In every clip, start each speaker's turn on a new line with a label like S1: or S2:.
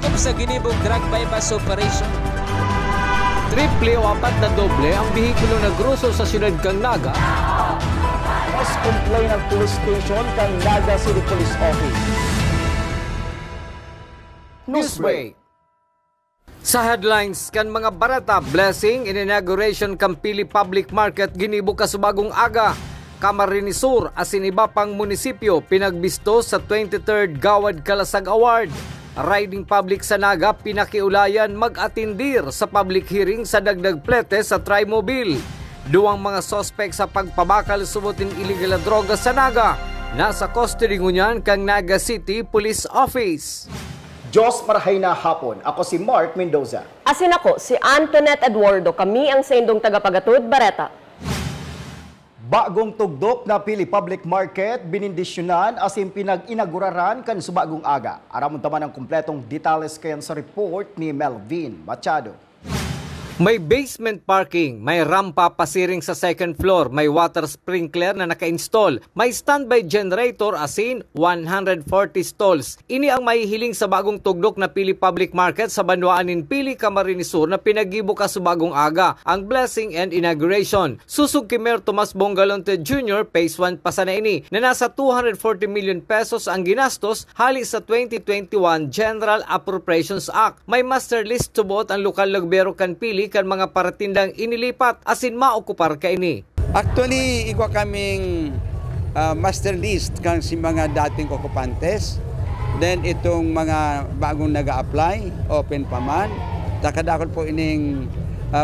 S1: hukom sa ginibong drug bypass operation.
S2: Triple o 4 na doble ang bihikulo na gruso sa siyudad kang Naga.
S3: Mas complain ng police station kang Naga City Police Office.
S2: Newsbreak. Sa headlines kan mga barata, blessing in inauguration Kampili Public Market ginibukas sa bagong aga. Camarines Sur asin iba pang munisipyo pinagbisto sa 23rd Gawad Kalasag Award. Riding public sa Naga pinakiulayan mag-atindir sa public hearing sa dagdag plete sa Trimobile. Duwang mga sospek sa pagpabakal subutin illegal na droga sa Naga. Nasa custody ngunyan kang Naga City Police Office.
S3: Diyos marahay na hapon. Ako si Mark Mendoza.
S4: Asin ako si Antoinette Eduardo. Kami ang sa indong tagapagatud Bareta.
S3: Bagong tugdok na Pili Public Market binindisyonan asin pinag-inauguraran kan subagong aga. Aramon taman ang kumpletong detalles kayan sa report ni Melvin Machado.
S2: May basement parking, may rampa pasiring sa second floor, may water sprinkler na naka-install, may standby generator asin 140 stalls. Ini ang mahihiling sa bagong tugdok na Pili Public Market sa Banwaanin Pili, Camarines Sur na pinagbukas sa bagong aga, ang blessing and inauguration. Susug kay Mayor Tomas Bongalonte Jr. Phase 1 pa sana ini na nasa 240 million pesos ang ginastos hali sa 2021 General Appropriations Act. May master list tubot ang lokal na gobyerno kan Pili kan mga paratindang inilipat asin maokupar ka ini.
S5: Actually, igwa kaming master list kan si mga dating okupantes. Then itong mga bagong nag-a-apply, open pa man. Takadakot po ining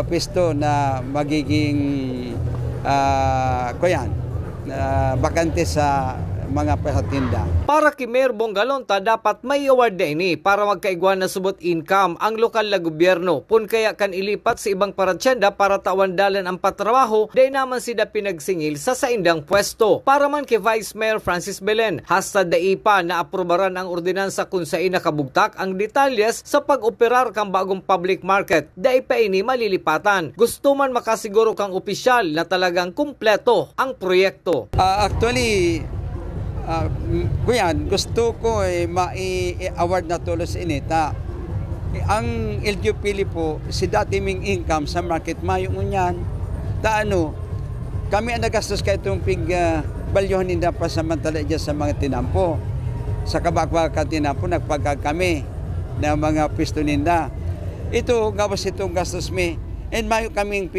S5: pisto na magiging bakante sa mga pasatinda.
S2: Para kay Mayor Bongalonta, dapat may award na ini para magkaigwan na subot income ang lokal na gobyerno. Pun kaya kan ilipat sa ibang paratsyenda para tawandalan ang patrabaho, day naman sida pinagsingil sa saindang pwesto. Para man kay Vice Mayor Francis Belen, hasta daipa na aprobaran ang ordinansa kung saan nakabugtak ang detalyes sa pag-operar kang bagong public market. Daipa ini malilipatan. Gusto man makasiguro kang opisyal na talagang kumpleto ang proyekto.
S5: Actually, kuyan, gusto ko ma-award na tulos inita. Ang LGU Pili po, si dati ming income sa market mayong unyan. Kami ang nagastos kaya itong balyuhan ninda pa samantala dyan sa mga tinampo. Sa kabakbakan tinampo, nagpagkag kami ng mga pisto ninda. Ito, gawas itong gastos mi. And mayo kaming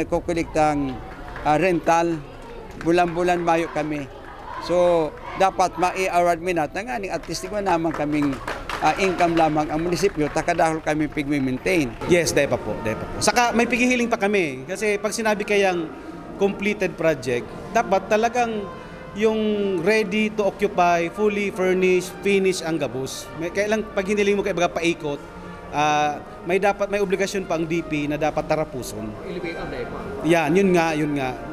S5: kukuliktang rental. Bulan-bulan mayo kami. So, dapat ma-i-award mi natin nga at least ko naman kaming income lamang ang munisipyo, takadahol kami pig-maintain.
S6: Yes, dahil pa po. Saka may pigihiling pa kami kasi pag sinabi kayang completed project, dapat talagang yung ready to occupy, fully furnished, finished ang gabos. Kailang pag hiniling mo kayo baga paikot, may obligasyon pa ang DP na dapat tarapuson. Yan, yun nga.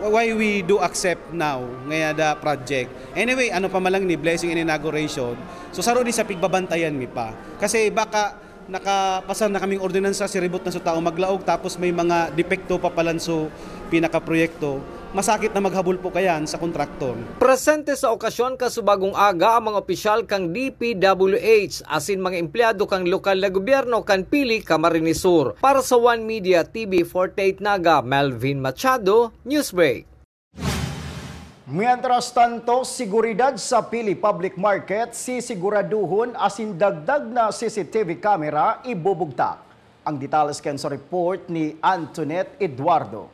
S6: Why we do accept now ngaya da project. Anyway, ano pa malang ni blessing and inauguration. So saro di sa pigbabantayan mi pa. Kasi baka nakapasar na kaming ordinansa si ribot na sa tao maglaog tapos may mga depekto pa palan so pinaka-proyekto. Masakit na maghabol po kayan sa kontraktor.
S2: Presente sa okasyon kasubagong aga ang mga opisyal kang DPWH asin mga empleyado kang lokal na gobyerno kan Pili, Camarines Sur. Para sa One Media TV 48 Naga, Melvin Machado, Newsbreak.
S3: Mientras tanto, seguridad sa Pili Public Market sisiguraduhon asin dagdag na CCTV camera ibubugtak. Ang detalles ken sa report ni Antoinette Eduardo.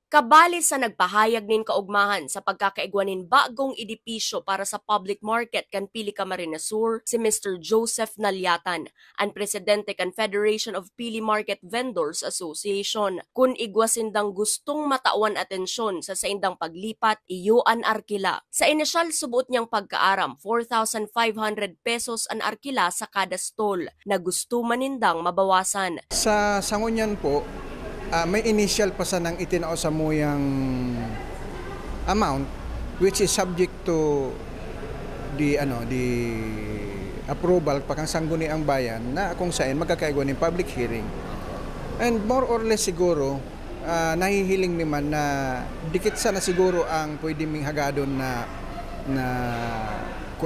S4: Kabali sa nagpahayag nin kaugmahan sa pagkakaigwanin bagong edipisyo para sa public market kan Pili, Camarines Sur, si Mr. Joseph Nalyatan, ang presidente kan Federation of Pili Market Vendors Association. Kung igwasindang gustong matawan atensyon sa saindang paglipat, iyuan arkila. Sa inisyal subot niyang pagkaaram, 4,500 pesos ang arkila sa kada stall na gusto manindang mabawasan.
S7: Sa sangunyan po, may initial pa sanang itinao sa muyang amount which is subject to the approval pakang sangguni ang bayan na kung saan magkakaigwa ng public hearing. And more or less siguro nahihiling naman na dikit sana siguro ang pwede ming hagadon na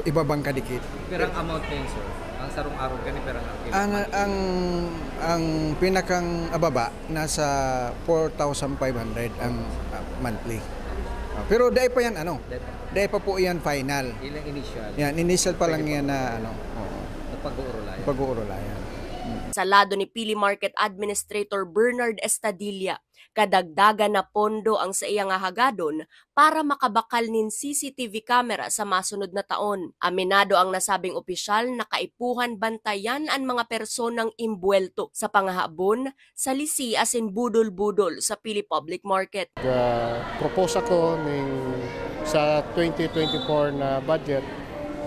S7: ibabang kadikit.
S2: Pero ang amount na yun, sir? Ang sarong araw gani perang
S7: Ang pinakang ababa nasa 4,500 ang monthly. Pero dahil pa yan dahil pa po yan final.
S2: Ilang initial?
S7: Yan, initial pa lang yan na pag-uurulayan.
S4: Sa lado ni Pili Market Administrator Bernard Estadilla, kadagdagan na pondo ang sa iyang hagadon para makabakal nin CCTV camera sa masunod na taon. Aminado ang nasabing opisyal na kaipuhan bantayan ang mga personang imbuelto sa pangahabon, salisi asin budol-budol sa Pili Public Market.
S8: Propose ako sa 2024 na budget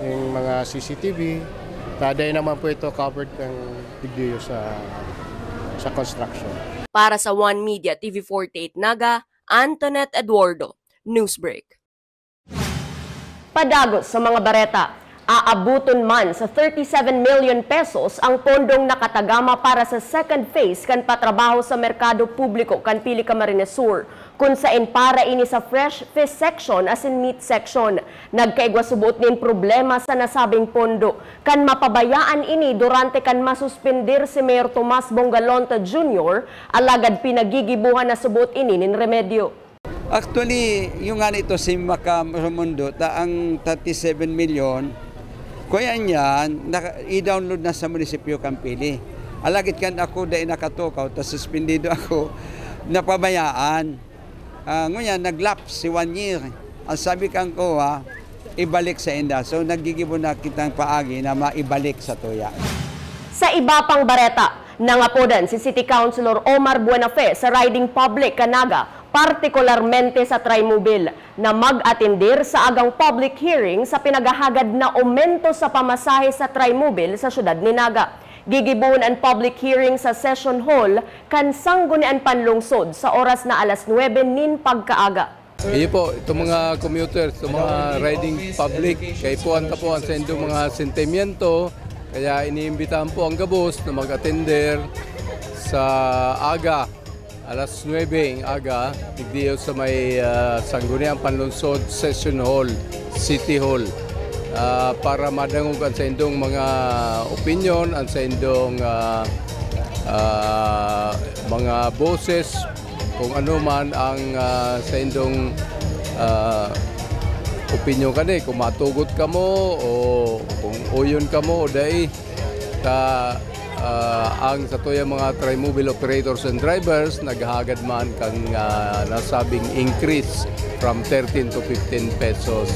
S8: ng mga CCTV. Taday naman po ito covered ng video sa construction.
S4: Para sa One Media TV48 Naga, Antoinette Eduardo, Newsbreak. Padagos sa mga bareta, aabuton man sa 37 million pesos ang pondong nakatagama para sa second phase kan patrabaho sa merkado publiko kan Pili Camarines Sur, kung sain para ini sa fresh fish section as in meat section. Nagkaigwa subot nin problema sa nasabing pondo kan mapabayaan ini durante kan masuspindir si Mayor Tomas Bongalonta Jr. alagad pinagigibuhan na subot ini nin remedyo.
S5: Actually, yung nga nito si Makamundo, ang 37 million, kaya yan, i-download na sa munisipyo Kampili. Alagit kan ako dahil nakatukaw, tapos suspendido ako, napabayaan. Ngayon, nag-lapse si 1 year. Ang sabi kang ko, ibalik sa inda. So, nagigibo na kitang paagi na maibalik sa tuya.
S4: Sa iba pang bareta, nangapodan si City Councilor Omar Buenafe sa Riding Public Canaga, partikularmente sa Tri-Mobile, na mag-atendir sa agang public hearing sa pinagahagad na aumento sa pamasahe sa Tri-Mobile sa syudad ni Naga. Gigibuon ang public hearing sa Session Hall kan sanggunian panlungsod sa oras na alas 9 nin pagkaaga.
S9: Iyo po, itong mga commuters, itong mga riding public, kay po ang tapuan sa indong mga sentimiento, kaya iniimbitahan po ang gabos na mag-attender sa aga, alas 9 ang aga, digdiyo sa may sangguniang panlungsod Session Hall, City Hall. Para madangugan sa indong mga opinion, ang sa indong mga boses, kung ano man ang sa indong opinion kani, kung matugot ka mo o kung uyon ka mo o dahil ang sa tuyang mga Tri-Mobile operators and drivers naghahagad man kang nasabing increase from 13 to 15 pesos.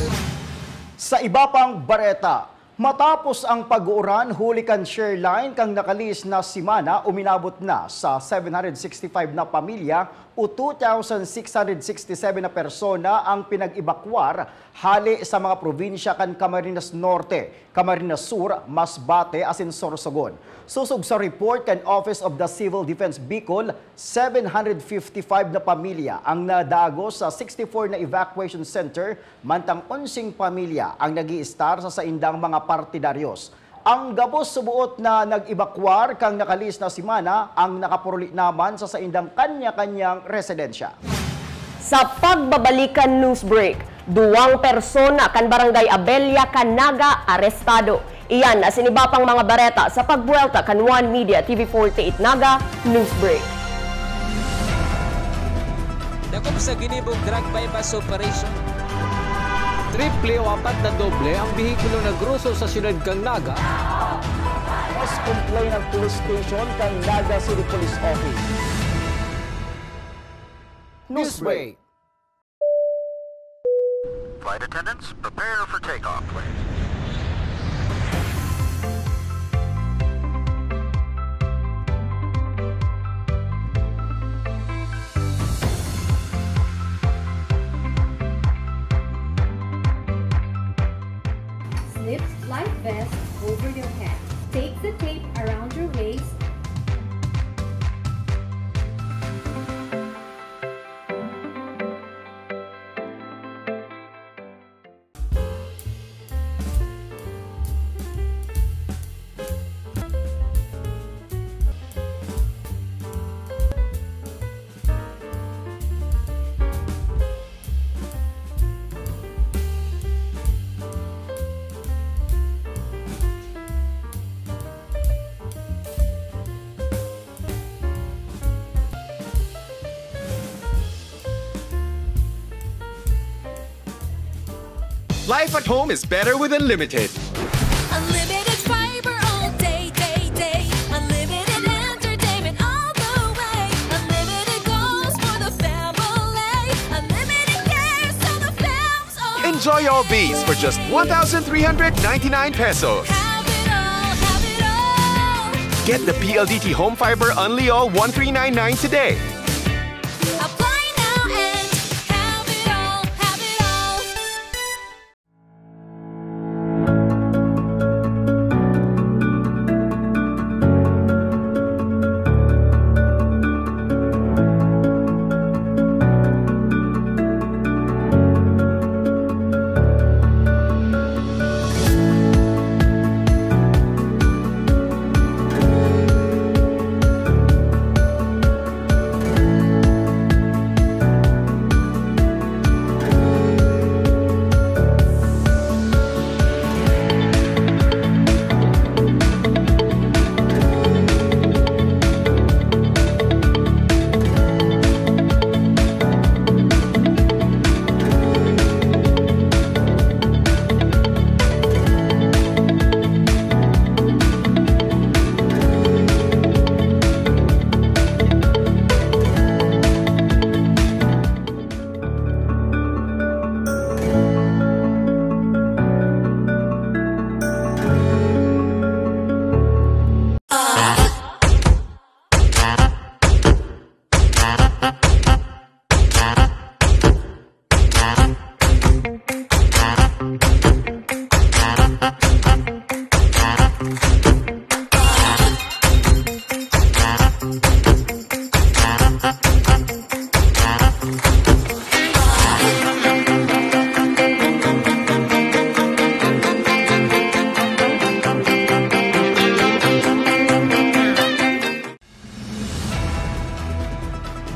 S3: Sa iba pang bareta, matapos ang pag-uuran, huli kan share line kang nakalis na simana, uminabot na sa 765 na pamilya o 2,667 na persona ang pinag-ibakwar hali sa mga probinsya kan Camarines Norte, Camarines Sur, Masbate asin Sorsogon. Susog sa report kan Office of the Civil Defense Bicol, 755 na pamilya ang nadagos sa 64 na evacuation center, mantang 11 pamilya ang nag-i-star sa saindang mga partidaryos. Ang gabos subuot na nag-evacuar kang nakalis na simana ang nakapuruli naman sa saindang kanya-kanyang residensya.
S4: Sa pagbabalikan news break, 2 persona kan Barangay Abella, Canaga arestado. Iyan na siniba pang mga bareta sa pagbuelta kan One Media TV48 Naga News Break.
S1: Dakop sa ginibong drug bypass operation.
S2: Triple o 4 na doble ang bihikulo na gruso sa siyudad kang Naga.
S3: Mas complain ng police station kang Naga City Police Office.
S2: Newsbreak.
S10: Flight attendants, prepare for takeoff, please.
S11: Slip life vest over your head. Take the tape around your waist.
S12: Life at home is better with Unlimited.
S13: Unlimited fiber all day, day, day. Unlimited entertainment all the way. Unlimited goals for the family. Unlimited cares so the fams all
S12: Enjoy all these for just 1,399 pesos.
S13: have it all, have it all.
S12: Get the PLDT Home Fiber Unli All 1399 today.
S13: Apply now and have it all, have it all.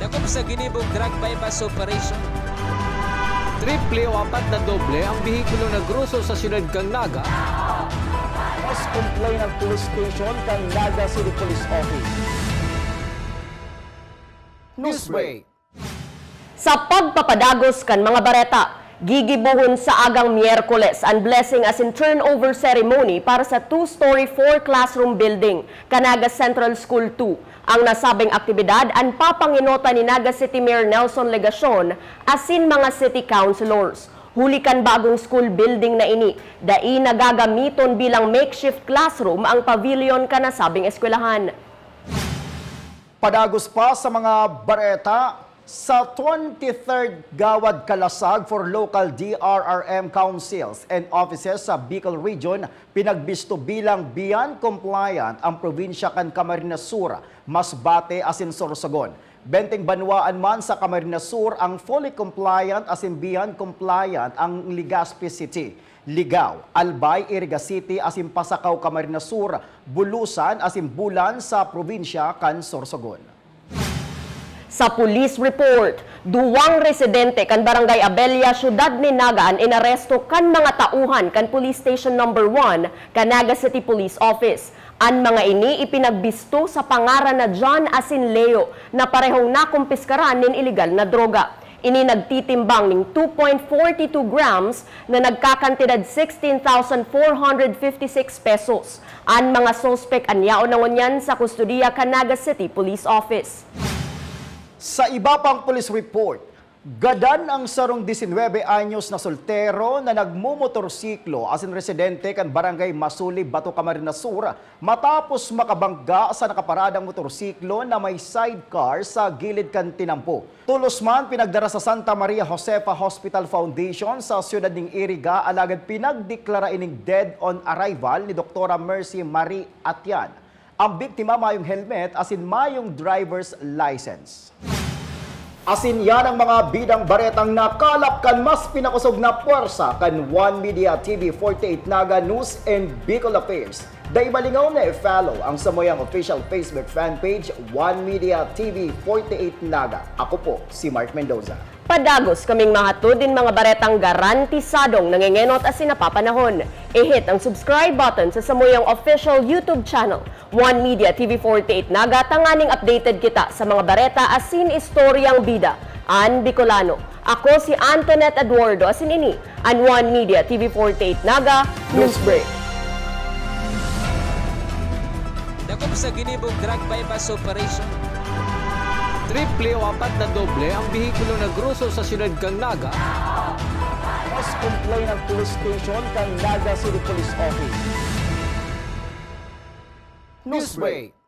S1: Dakop sa ginibong drug bypass operation.
S2: Triple o apat na doble ang bihikulo na gruso sa siyudad kang Naga.
S3: Mas complain ng police station kang Naga City Police Office. Newsbreak.
S4: Sa pagpapadagos kan mga bareta, gigibuhon sa agang Miyerkules ang blessing as in turnover ceremony para sa 2-story 4-classroom building, Canaga Central School 2. Ang nasabing aktibidad ang papanginota ni Naga City Mayor Nelson Legacion asin mga city councilors. Hulikan bagong school building na ini, dai nagagamiton bilang makeshift classroom ang pavilion kanasabing eskwelahan.
S3: Padagos pa sa mga bareta, sa 23rd Gawad Kalasag for local DRRM councils and offices sa Bicol Region, pinagbisto bilang beyond compliant ang probinsya kan Camarines Sur, Masbate asin Sorsogon. Benteng banwaan man sa Camarines Sur ang fully compliant asin beyond compliant ang Legazpi City, Ligao, Albay, Iriga City asin Pasakaw, Camarines Sur, Bulusan asin Bulan sa probinsya kan Sorsogon.
S4: Sa police report, duwang residente kan Barangay Abella, Syudad ni Nagaan, inaresto kan mga tauhan kan Police Station No. 1, Canaga City Police Office. Ang mga ini ipinagbisto sa pangaran na John asin Leo na parehong nakumpiskaran nin illegal na droga. Ini nagtitimbang ning 2.42 grams na nagkakantidad 16,456 pesos. Ang mga sospek anyao na ngunyan sa kustudiya Canaga City Police Office.
S3: Sa iba pang police report, gadan ang sarong 19 anyos na soltero na nagmumotorsiklo asin residente kan Barangay Masuli, Bato, Camarines Sur matapos makabangga sa nakaparadang motorsiklo na may sidecar sa gilid kan Tinampo. Tulos man pinagdara sa Santa Maria Josefa Hospital Foundation sa siyudad ning Iriga alagad pinagdeklara ining dead on arrival ni Dr. Mercy Marie Atian. Ang biktima mayong helmet asin mayong driver's license. Asin yan ang mga bidang baretang nakalap kan mas pinakusog na puwersa kan One Media TV 48 Naga News and Bicol Affairs. Dahil malingaw na i-follow ang samoyang official Facebook fan page One Media TV 48 Naga. Ako po si Mark Mendoza.
S4: Padagos kaming mahatod din mga baretang garantisadong nangingenot asin napapanahon. I-hit ang subscribe button sa samoyang official YouTube channel, One Media TV 48 Naga, tanganing updated kita sa mga bareta asin istoryang bida, an Bicolano. Ako si Antoinette Eduardo Asinini, and One Media TV48 Naga News Break.
S1: Dakop sa ginibong drug bypass operation.
S2: Triple o 4 na doble ang bihikulo na gruso sa siyudad kang Naga.
S3: Mas complain ang police station kang Naga City Police Office.
S2: Newsbreak.